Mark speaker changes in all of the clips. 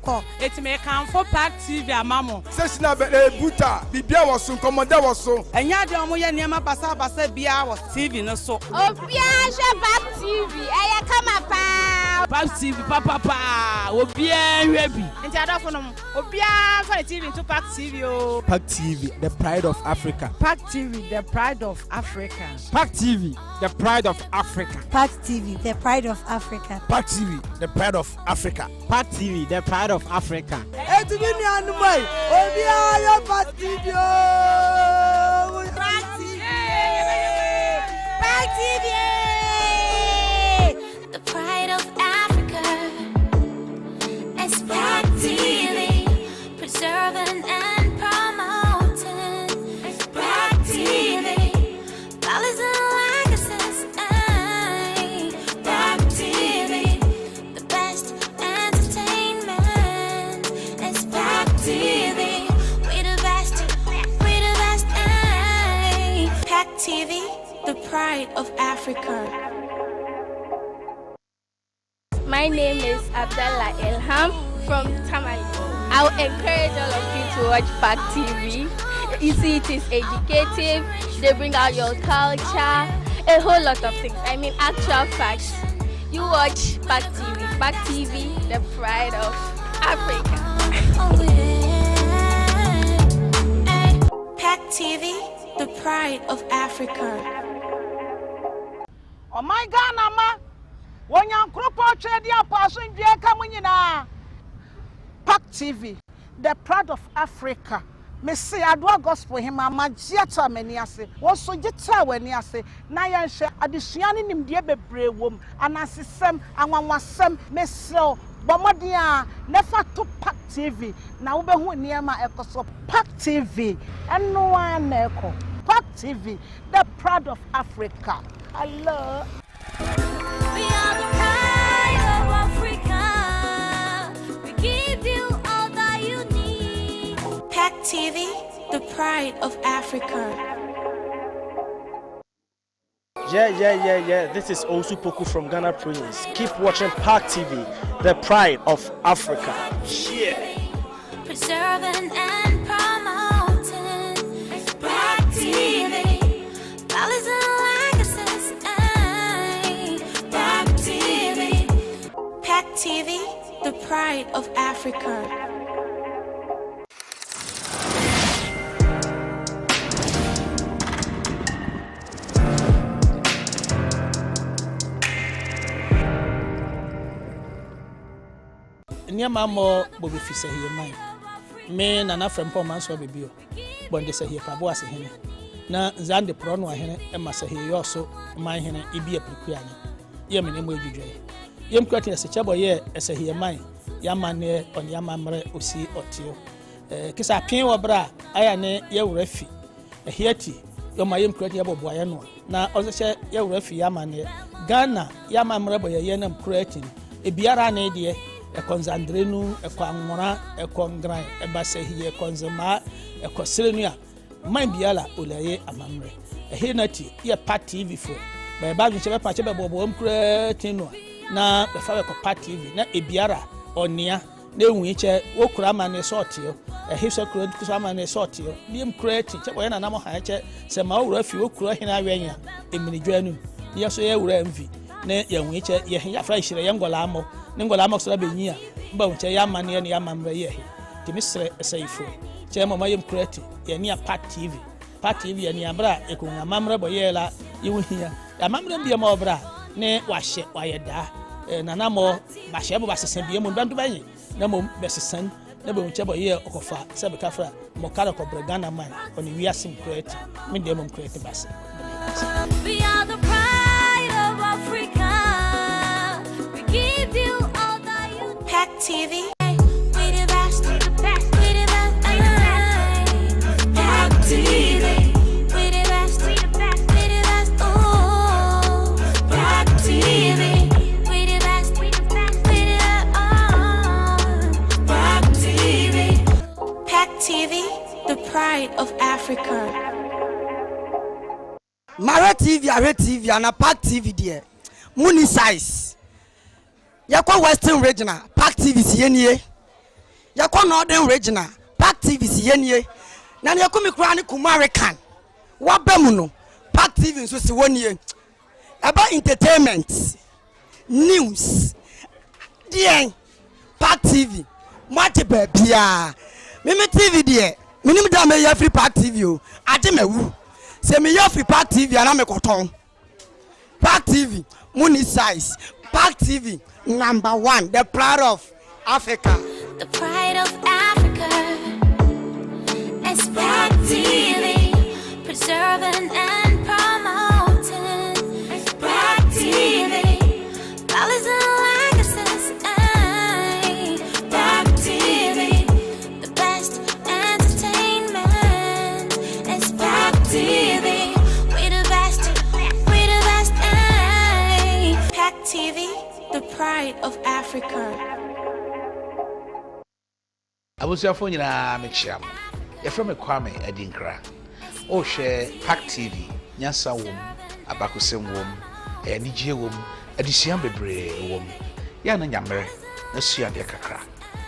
Speaker 1: ko
Speaker 2: eti me kan for Park TV amamo
Speaker 3: sesina buta bibia wo so nkomoda wo so
Speaker 2: enya de omo ye niam basa bia wo TV no so
Speaker 4: obia hwe Park TV eya kama pa
Speaker 2: Park TV papa obia hwe bi
Speaker 4: nti adofo no obia fa TV into Park TV o
Speaker 5: Park TV the pride of Africa.
Speaker 2: Park TV the pride of Africa.
Speaker 5: Park TV the pride of Africa.
Speaker 1: Park TV the pride of Africa.
Speaker 5: Park TV the pride of Africa. Park TV the pride of Africa.
Speaker 1: Etu bi ni anu boy obia yo Park TV o Park TV Park TV
Speaker 6: the pride of Africa. It's Park TV, preserving and promoting. It's Park TV, values and legacies. Park TV, the best entertainment. It's Park TV, we the best. Park TV, the pride of Africa.
Speaker 4: My name is Abdallah Ilham from Tamale. I would encourage all of you to watch Park TV. You see, it is educative, they bring out your culture, a whole lot of things. I mean, actual facts. You watch Park TV. Park TV, the pride of Africa.
Speaker 6: Park TV, the pride of Africa.
Speaker 2: Oh my God, Mama. When you group of trade your person, you come in Park TV, the pride of Africa. Me say adwa gospel him ama jiata mani ase. Wo so jita wani ase. Na yan hye adesua ne nimde bebre wom. Anasesem, anwanwasem, mesro bomodia nefa to Park TV. Na wo behu niema ekoso Park TV. Eno an eko. Park TV, the pride of Africa. Hello.
Speaker 6: We are the pride of Africa. We give you all that you need. Park TV, the pride of Africa.
Speaker 7: Yeah. This is Osu Poku from Ghana Prince. Keep watching Park TV, the pride of Africa. Yeah.
Speaker 6: Preserving and promoting. Park TV, values and legacies. Park TV, Park TV, the pride of Africa.
Speaker 8: Niama mo bobi fisa hiye mai me na frempo man so bebio bonde se hiye pabo ase hene na zande prono ahene e masa hiye yoso man hene ibi apliku anya ye me nemo adwudwe ye mkwati na se chebo ye ese hiye mai ya mane on ya mamre osi otio kisa pin wo bra aya ne ye wurafi ehiati yo ma ye mkwati ya bobo aye no na ozeche ye wurafi ya mane Ghana ya mamre boye ye na mkwati ebiara na de ekonzandrenu ekwamora ekongran ebasehiye konzema ekosrenua man biala olaye amamre ehenati ye Park TV fo ba ba nche be pa che be bobo mkretinu na be fa be ko Park TV na ebiara onia na enwu iche wokura ma ne sortio ehise kura kusa ma ne sortio bi mkreti che boye na namo ha che se ma wura fi wokura hina awenya eminidwanu ye so ye wura mvi na ye enwu iche ye ya fra hire ye ngola amo ningola amoksora benyia mba unche ya mane ne ya mamre ye timisre esaifo che mama yem kreti ye ne Park TV ye ne abra ekunga mamre boyela yiwuhia ya mamre bia ma obra ne wahye wayeda nana mo bahye bo basesen bia mo bantu bayi na mo besesan na be unche boye okofa se be kafra mo kara ko Ghana man oni wiasim kreti me dem mo kreti base.
Speaker 6: We are the pride of Africa. We give you all that you need. Park TV, we the best. We the best. Park TV, we the best. We the best. Oh, Park TV, we the best. Park TV, Park TV, the pride of Africa.
Speaker 1: Mara TV, Are TV, and a Park TV there. Muni size. Yakwa Western Regional, Park TV siye. Yakɔ Northern Regional Park TV si yenie. Na ne yakɔ mi kura ne Kumarican. Waba mu no Park TV nso si wonie. About entertainment, news, DN, Park TV, Mati Bebia, Mimi TV dear, Minim Dame Free Park TV, Ademewu, say me free Park TV and I'm a cotton. Park TV, Muni size, Park TV, #1, the pride of Africa.
Speaker 6: The pride of Africa is Park TV, preserving and promoting. Park TV, values and legacies. Park TV, the best entertainment. It's Park TV, we the best, we the best. Park TV, the pride of Africa.
Speaker 9: Abusuafo nyina mechiam. Yefrɛ me Kwame Adinkra. O hwɛ Park TV, nyasa wom, abakosem wom, anigye wom, adisuan bebree wom. Ya na nyamere, na sua de kakra.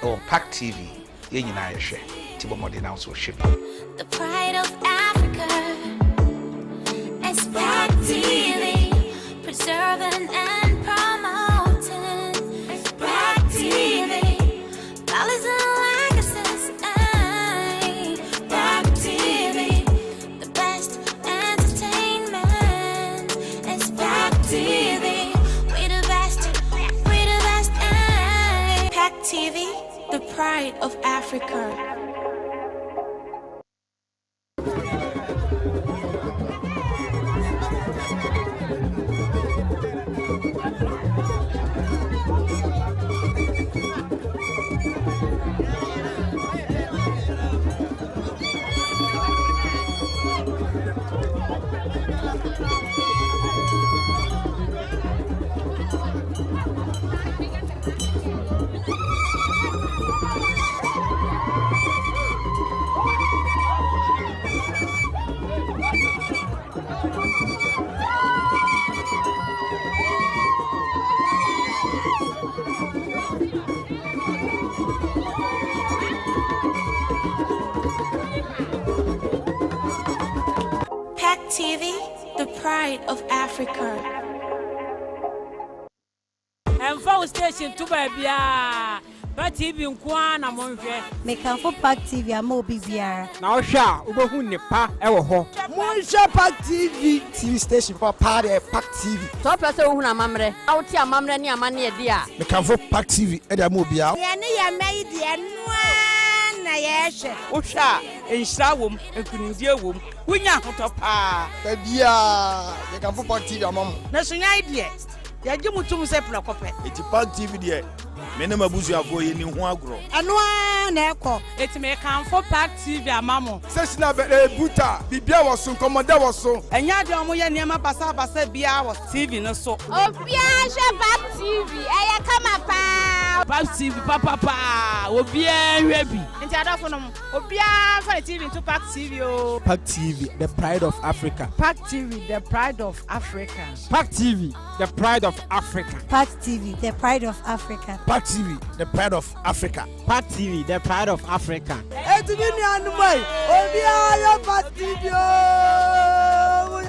Speaker 9: O Park TV, ye nyina yɛhwɛ. Tibo mode na so hwɛ.
Speaker 6: The pride of Africa is Park TV, preserving and promoting. Park TV, values and legacies. Park TV, the best entertainment. It's Park TV, we the best, we the best. Park TV, the pride of Africa. Park TV, the pride of Africa.
Speaker 10: And for station to Babia, but TV Kwana Monfe.
Speaker 11: Make a for Park TV a mobile VR.
Speaker 5: Now, Sha, Ubohuni Pa, Ewo.
Speaker 1: Monsha Park TV station for party Park TV.
Speaker 12: Top person who na mamre. Out here mamre ni amani dia.
Speaker 5: Make a for Park TV and a mobile.
Speaker 2: Yani ya made the na yeshe.
Speaker 10: Osha, and Shawum, and Kunizia we nya hotopa.
Speaker 1: Bebia, you can for Park TV a mom.
Speaker 2: That's an idea. Ya gimu tumu sepna kope.
Speaker 5: It's Park TV there. Menema buzu avo ye ni ho agro.
Speaker 2: Anwa na eko.
Speaker 10: It may come for Park TV a mamo.
Speaker 3: Sesina buta bibia waso komoda waso.
Speaker 2: Enya de omo ye niam basa bia was
Speaker 10: TV no so.
Speaker 4: Obia hwe Park TV. Eye kama pa.
Speaker 10: Park TV papa obia hwe bi.
Speaker 2: Nti adofo no obia fa TV into Park TV o.
Speaker 5: Park TV, the pride of Africa.
Speaker 2: Park TV, the pride of Africa.
Speaker 5: Park TV, the pride of Africa.
Speaker 11: Park TV, the pride of Africa.
Speaker 5: Park TV, the pride of Africa. Park TV, the pride of Africa.
Speaker 1: Etu mi ni anu boy. Obi ayo Park TV o.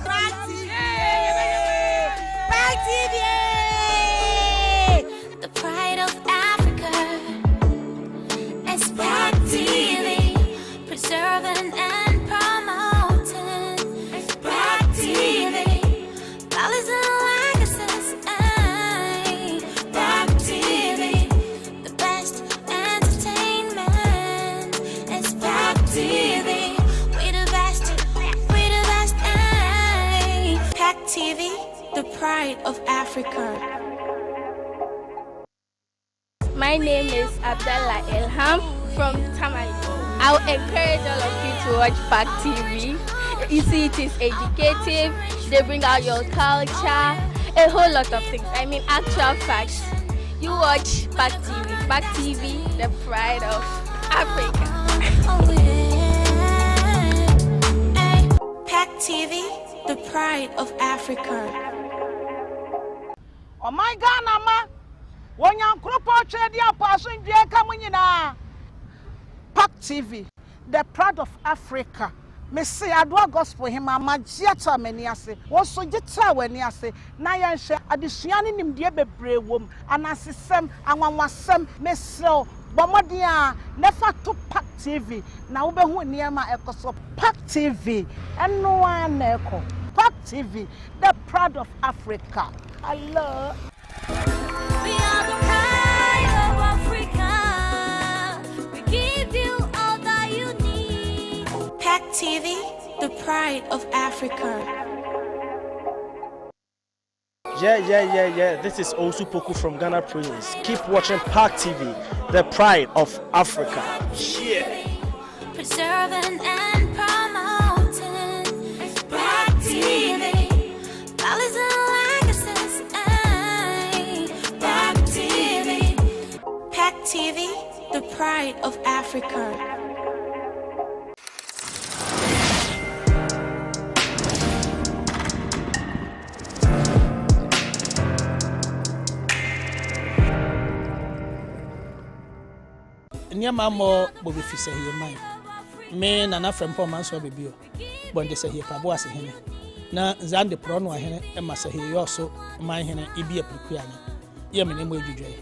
Speaker 2: Park TV. Park TV.
Speaker 6: The pride of Africa is Park TV, preserving and promoting. Park TV, values and legacies. Park TV, the best entertainment. It's Park TV, we the best, we the best. Park TV, the pride of Africa.
Speaker 4: My name is Abdallah Elham from Tamale. I'll encourage all of you to watch Park TV. You see, it is educative, they bring out your culture, a whole lot of things. I mean, actual facts. You watch Park TV. Park TV, the pride of Africa.
Speaker 6: Park TV, the pride of Africa.
Speaker 2: Oh my God, Nama! When you crop out the apostle, you come in. TV, the pride of Africa. Me say adwa gospel him amagia many ase. Also jita weni ase. Na yanshe adesua ne nimde bebre wom. Anasesem anwanwasem me sell Bomodia never to Pack TV. Na ube hu niema ekoso Pack TV. And no one echo. Pack TV, the pride of Africa. Hello.
Speaker 6: We are the pride of Africa. We give you all that you need. Pack TV, the pride of Africa.
Speaker 7: Yeah. This is Osu Poku from Ghana Prince. Keep watching Pack TV, the pride of Africa. Yeah.
Speaker 6: Preserving and promoting Pack TV. Values and legacies. Pack TV. Pack TV, the pride of Africa.
Speaker 8: Nneɛma mmɔ bobi fi sɛ hie man me nana frɛmpɔ man so bebio bɔnde sɛ hie pabo ase hene na zande pro no ahene ɛma sɛ hie yɔ so man hene ibi apirikua ne yɛ me ne mo adwudwe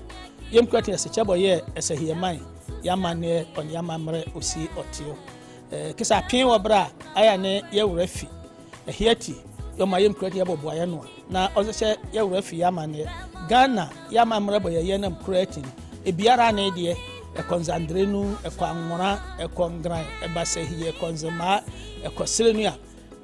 Speaker 8: yɛm kwati sɛ kyɛbɔ yɛ ɛsɛ hie man yamane on yamamre osi otio kisa pin wɔ bra aya ne yɛwura fi ɛhiati yɔma yɛm kwati yɛbɔ boayɛ no na ɔsɛ yɛwura fi yamane Ghana yamamre bɔ yɛ nam kwati ebiara ne deɛ ekonzandrenu ekwanwora ekongran ebasehie ekonzema ekosrenua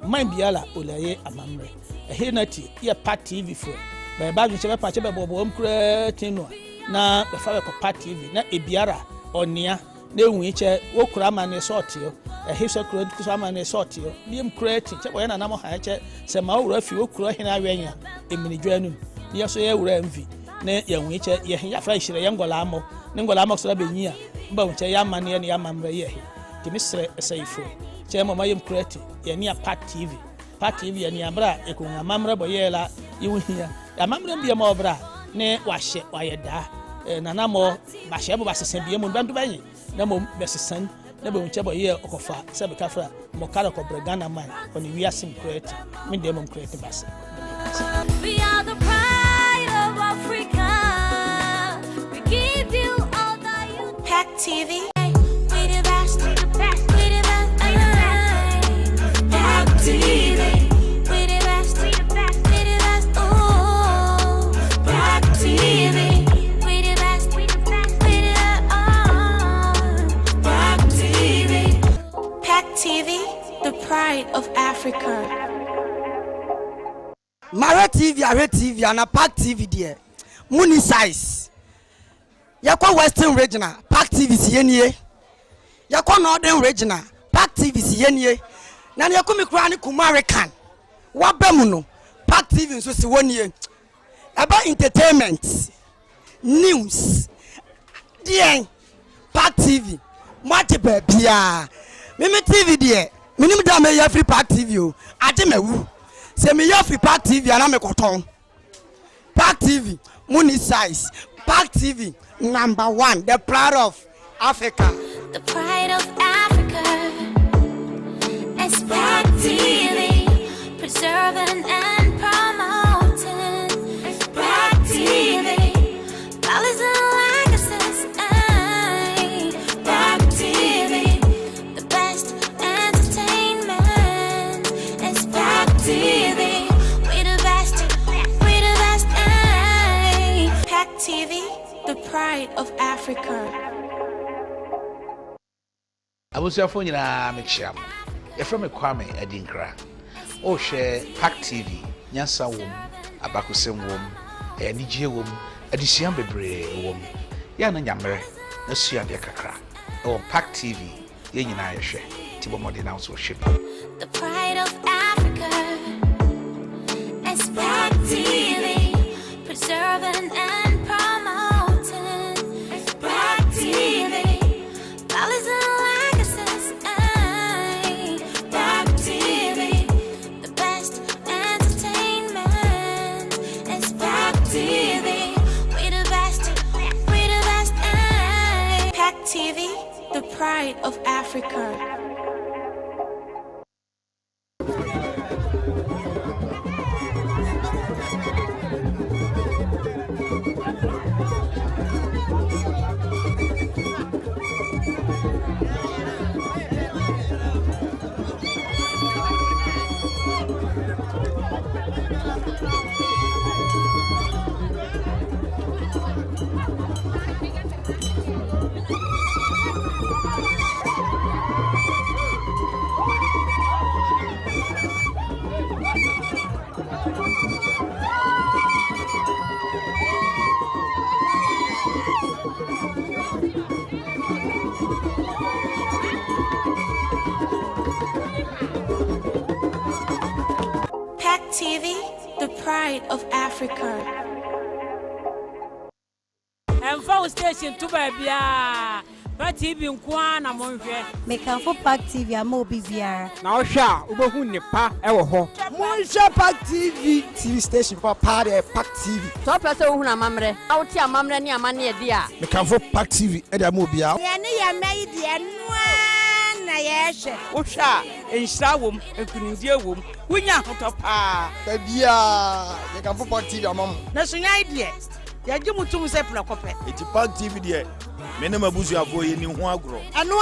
Speaker 8: man biala olaye amamre ehenati ye Pack TV fo ba ba nche be pa che be bobo mkura tinu na be fa be ko Pack TV na ebiara onia na ehu iche wokura ma ne sortio ehise kura kusa ma ne sortio bi mkura ti che boye na nam ha che se ma wura fi wokura hena awenya emini dwanum ye so ye wura mvi na ye hu iche ye ya fra hire ye ngola amo ningola amoksora benyia mba unche yamane ne yamamre ye he timisre esaifo che mama yem create ye ne Pack TV ye ne abra ekunga mamre boyela yiwuhia ya mamre bia ma obra ne wahye wayeda nana mo bahye bo basesen bia mo bantu banyi na mo besesan na be unche boye okofa se be kafra mo kara ko Ghana man on wiasim create me dem mo create bas.
Speaker 6: We are the pride of Africa. Give you all that you Pack TV, we the best, we the best. Pack TV, we the best, we the best. Oh, Pack TV, we the best, we the best. Pack TV, Pack TV, the pride of Africa.
Speaker 1: Mara TV, Are TV, and a Pack TV there. Muni size. Yakwa Western Regional Pack TV sienie yakwa Northern Regional Pack TV sienie na yakumi kura ni American wabemu no Pack TV nso si wonie about entertainment news die Pack TV mate bia mimi TV die minim da me ya free Pack TV o ade mawu se me ya free Pack TV ana me koton Pack TV money size Pack TV #1, the pride of Africa.
Speaker 6: The pride of Africa. It's Pack TV, preserving and promoting. Pack TV, values and legacies. Pack TV, the best entertainment. It's Pack TV, we the best, we the best. Pack TV, the pride of Africa.
Speaker 9: Abusuafo nyina mechiam. Yefra me Kwame Adinkra. O share Pack TV, nyansa wom, abakusem wom, enigye wom, adisuan bebre wom. Ya na nyamre, na sua de kakra. O Pack TV, ye nyina yehwe. Tibo mode na so ship.
Speaker 6: The pride of Africa. It's Pack TV, preserving and promoting. Pack TV, values and legacies. Pack TV, the best entertainment. It's Pack TV, we the best, we the best. Pack TV, the pride of Africa. PAC TV, the pride of Africa.
Speaker 10: And for station to baby, but TV Kwana Monje.
Speaker 11: Make a for PAC TV, I'm Bibiara.
Speaker 5: Now, Sha, Ubahunipa, Ewo,
Speaker 1: Monja PAC TV station for party PAC TV.
Speaker 12: So person who mamre, out here mamre ni amani dia.
Speaker 5: Make a for PAC TV, Edamobia.
Speaker 2: Ya made na yeshe
Speaker 13: Usha enshawum enkunindie wunya hotopa
Speaker 3: Tabia, you can put PAC TV among.
Speaker 2: na sunya idea ya ji mutum se pna kope
Speaker 5: It's PAC TV there. Menema buzu avoye ni ho agro.
Speaker 2: eno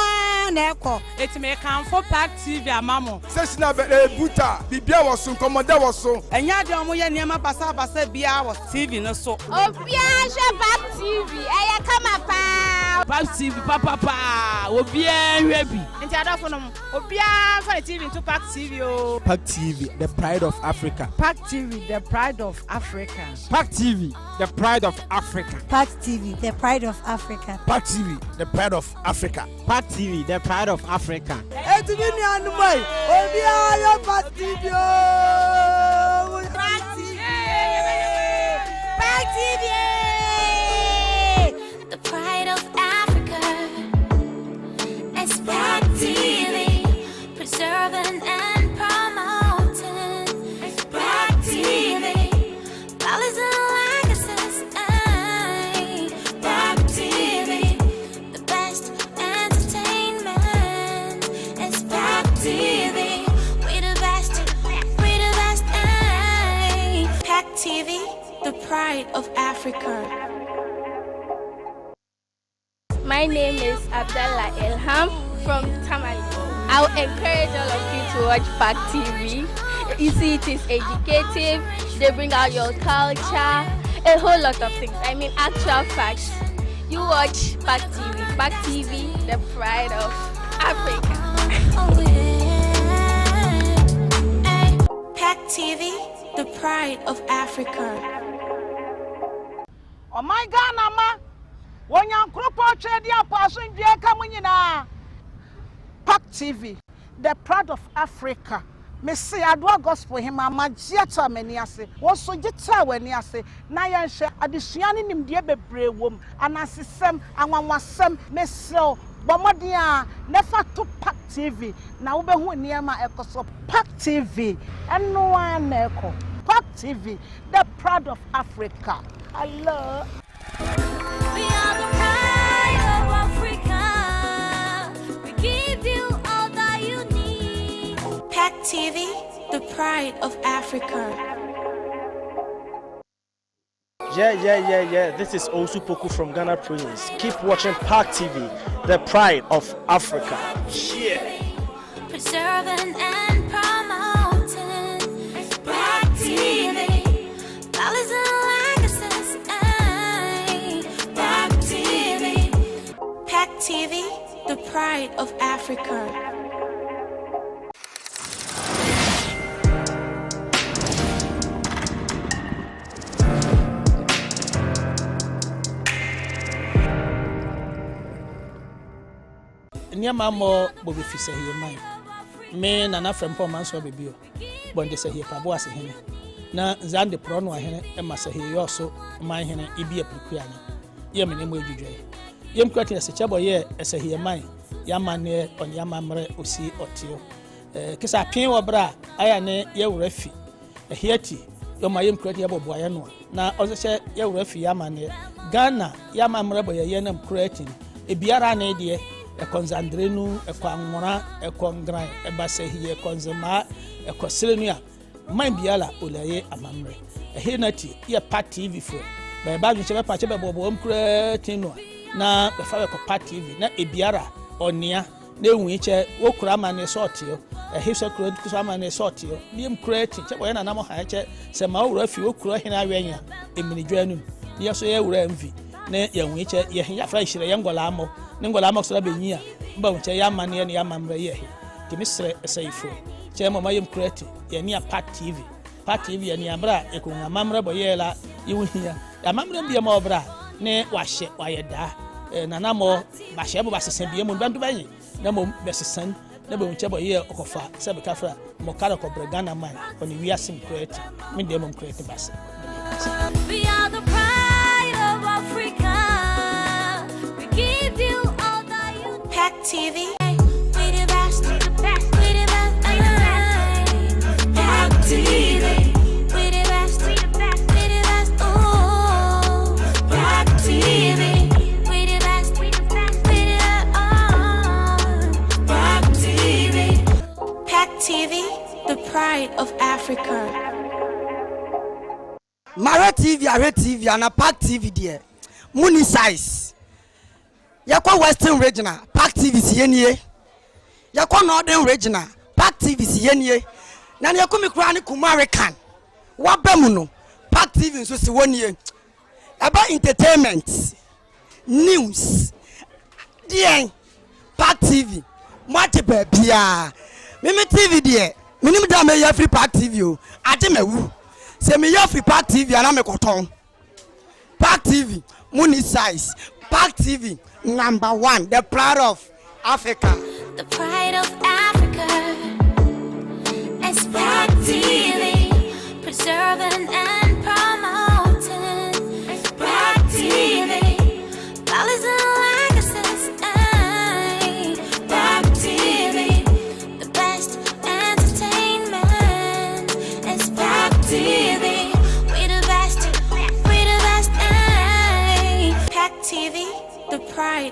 Speaker 2: na ekọ
Speaker 13: eti me kan for PAC TV amamo
Speaker 3: Sesina be buta, bibia was so, commodore was so.
Speaker 13: enya de omo ye niam basa bia was TV no so
Speaker 4: Obia she PAC TV. Eya kama pa.
Speaker 13: PAC TV papa obia hwebi
Speaker 2: nti adofo no obia fa TV into PAC TV o
Speaker 5: PAC TV, the pride of Africa.
Speaker 2: PAC TV the pride of Africa
Speaker 5: PAC TV, the pride of Africa.
Speaker 11: PAC TV, the pride of Africa.
Speaker 5: PAC TV, the pride of Africa. PAC TV, the pride of Africa.
Speaker 1: Eti ni anu boy. Obia yo PAC TV.
Speaker 2: PAC TV
Speaker 6: PAC TV, the pride of Africa. It's PAC TV, preserving and promoting. It's PAC TV, values and legacies. PAC TV, the best entertainment. It's PAC TV, we the best, we the best. PAC TV, the pride of Africa.
Speaker 4: My name is Abdallah Elham from Tamale. I would encourage all of you to watch PAC TV. You see, it is educative. They bring out your culture, a whole lot of things. I mean, actual facts. You watch PAC TV. PAC TV, the pride of Africa.
Speaker 6: Oh, yeah. Ay, PAC TV, the pride of Africa.
Speaker 2: oh my god nama wonya nkropo twedi apaso ndwe ka munyina PAC TV the pride of Africa me say adwa gospel him amagye ta mani ase wo so gita wani ase na ya hwe adesua ne nimde bebre wom anasesem anwanwasem me sel bomodin a nefa to PAC TV na wo behu niema ekoso PAC TV eno an eko PAC TV the pride of Africa. Allah.
Speaker 6: We are the pride of Africa. We give you all that you need. PAC TV, the pride of Africa.
Speaker 7: Yeah. This is Osu Poku from Ghana Prince. Keep watching PAC TV, the pride of Africa. Yeah.
Speaker 6: Preserving and promoting. PAC TV, values and legacies. PAC TV, PAC TV, the pride of Africa.
Speaker 8: Nneɛma mmɔ bobi fi sɛ hie man me nana frɛ mpɔ man so bebio bɔnde sɛ hie pabo ase hene na zande pro no ahene ɛma sɛ hie yɔ so man hene ibi apirikua ne yɛ me ne mo adwudwe yɛm kwati sɛ kyɛbɔ yɛ ɛsɛ hie man yama ne on yama mre osi otio kisa pin wɔ bra aya ne yɛ wura fi hiati yɔma yɛm kwati yɛbɔ boaye no na ɔsɛ hyɛ yɛ wura fi yama ne Ghana yama mre bɔ yɛ nam kwati ebiara ne deɛ Ekonzandrenu, Ekwangora, Ekongran, Ebasehi, Ekonzema, Ekoselenia, Mambiala, Ulaye, Amamre. A Hinati, here Pat TV for. By Bagging Cheba Pacheba Bobo Tino, na the father of Pat TV, na Ebiara, or near, ne wiche, Wokrama ne sortio, a hipster create Kusama ne sortio, Liam creating, when an ammo hatchet, Sama refu, Kurahina Venia, a mini journey, yes, I will envy, ne young wiche, Yafresh, a young Golamo, Ningolamo Sabenia, Bonche Yamani and Yamam Ye, Timistre a safe. Chemo Mayum creating, Yania Pat TV. Pat TV and Yambra, Ekuna Mamra Boyela, you hear. A mamma be a mobra, ne wash it, why da, Nanamo, Bashabo Bassam, Bandu, Namo Besson, Nebo Chabo Ye Okofa, Sabacafra, Mokarako Bregana man, when we are sim creating, Mindemum creative bass.
Speaker 6: We are the pride of Africa. We give you all that you Pack TV. We the best, we the best, we the best. Pack TV. We the best, we the best, we the best. Oh, Pack TV. We the best, we the best, we the best. Pack TV. Pack TV, the pride of Africa.
Speaker 1: Mara TV, Are TV, and a Pack TV there. Money size. Yakwa Western Regional, Pack TV siyenye. Yakwa Northern Regional, Pack TV siyenye. Nani yakumi kurani Kumarikan. Wabemuno, Pack TV nso siwonye. About entertainment, news, the Pack TV. Mwate bebia. Mimi TV there. Minimum dame ya free Pack TV o. Ate mewu. Se me ya free Pack TV ana me koton. Pack TV, money size. Pack TV, #1, the pride of Africa.
Speaker 6: The pride of Africa is Pack TV, preserving and promoting. Pack TV, values and legacies. Pack TV, the best entertainment is Pack TV. We the best, we the best. Pack TV, the pride of